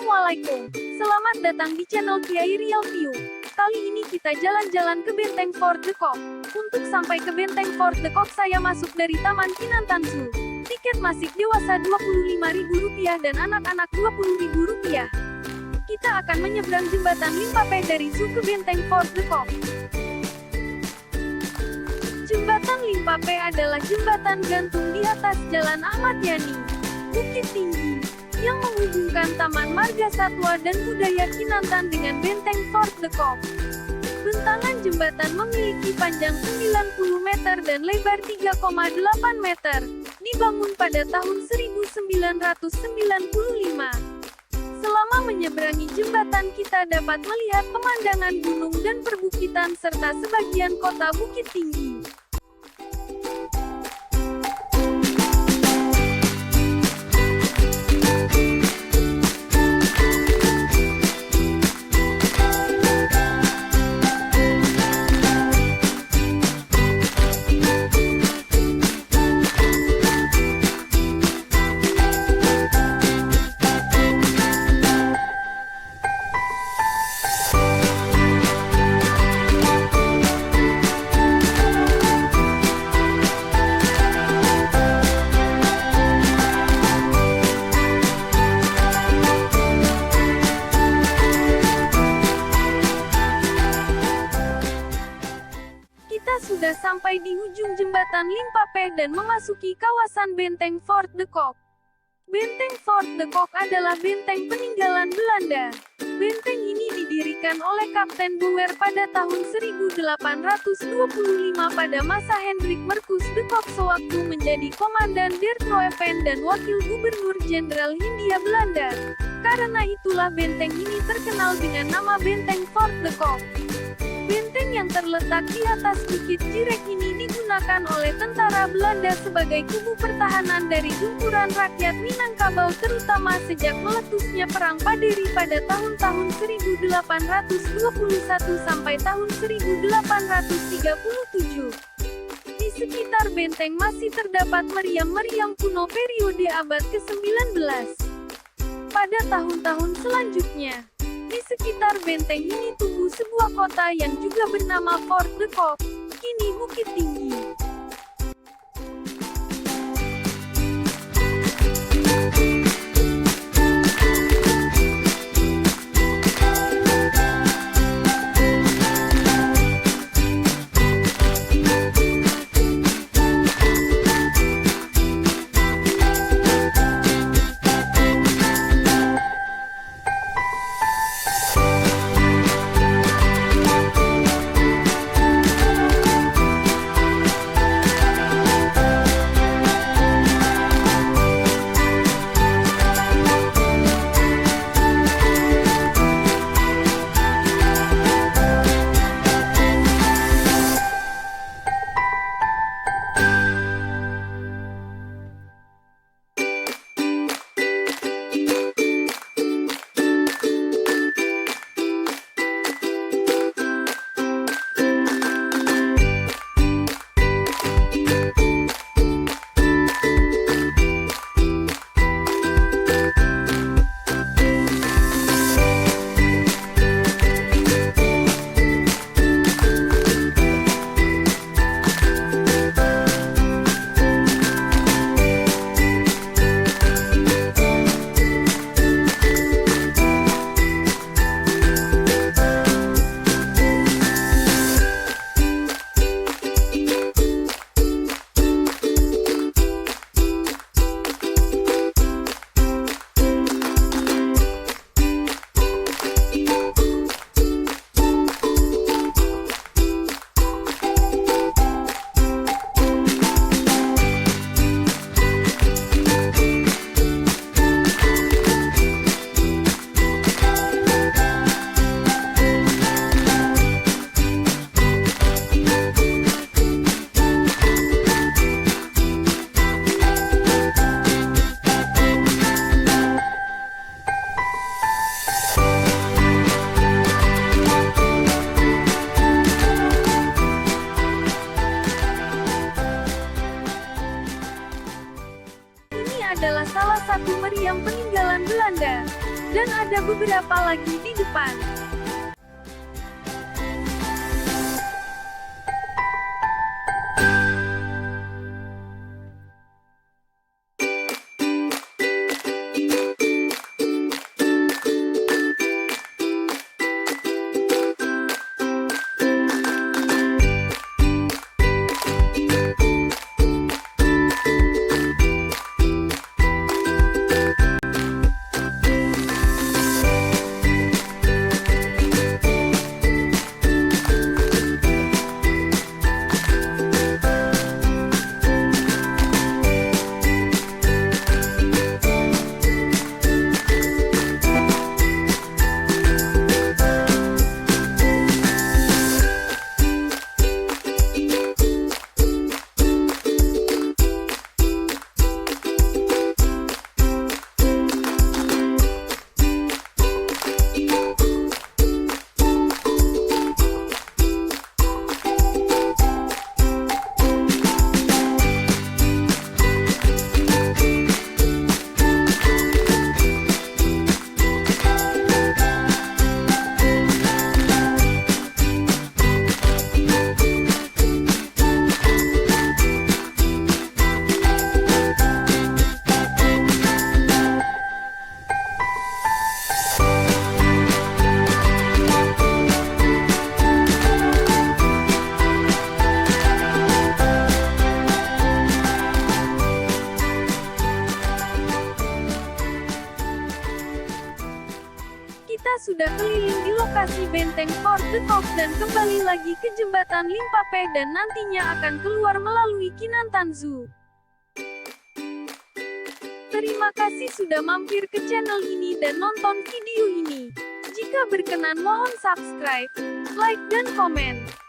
Assalamualaikum. Selamat datang di channel Kiai Real View. Kali ini kita jalan-jalan ke Benteng Fort de Kock. Untuk sampai ke Benteng Fort de Kock saya masuk dari Taman Kinantan Zoo. Tiket masuk dewasa Rp25.000 dan anak-anak Rp20.000. Kita akan menyeberang jembatan Limpape dari Zoo ke Benteng Fort de Kock. Jembatan Limpape adalah jembatan gantung di atas Jalan Ahmad Yani, Bukit Tinggi, yang menghubungkan Taman Marga Satwa dan Budaya Kinantan dengan Benteng Fort de Kock. Bentangan jembatan memiliki panjang 90 meter dan lebar 3,8 meter, dibangun pada tahun 1995. Selama menyeberangi jembatan kita dapat melihat pemandangan gunung dan perbukitan serta sebagian kota Bukit Tinggi. Sudah sampai di ujung jembatan Limpape dan memasuki kawasan Benteng Fort de Kock. Benteng Fort de Kock adalah benteng peninggalan Belanda. Benteng ini didirikan oleh Kapten Boer pada tahun 1825 pada masa Hendrik Marcus de Kock sewaktu menjadi Komandan Der Troeven dan Wakil Gubernur Jenderal Hindia Belanda. Karena itulah benteng ini terkenal dengan nama Benteng Fort de Kock. Benteng yang terletak di atas Bukit Jirek ini digunakan oleh tentara Belanda sebagai kubu pertahanan dari gempuran rakyat Minangkabau terutama sejak meletusnya Perang Paderi pada tahun-tahun 1821 sampai tahun 1837. Di sekitar benteng masih terdapat meriam-meriam kuno periode abad ke-19. Pada tahun-tahun selanjutnya, di sekitar benteng ini tumbuh sebuah kota yang juga bernama Fort de Kock, kini Bukit Tinggi. adalah salah satu meriam peninggalan Belanda. dan ada beberapa lagi di depan. Kita sudah keliling di lokasi benteng Fort de Kock dan kembali lagi ke jembatan Limpape dan nantinya akan keluar melalui Kinantanzu. Terima kasih sudah mampir ke channel ini dan nonton video ini. Jika berkenan mohon subscribe, like dan komen.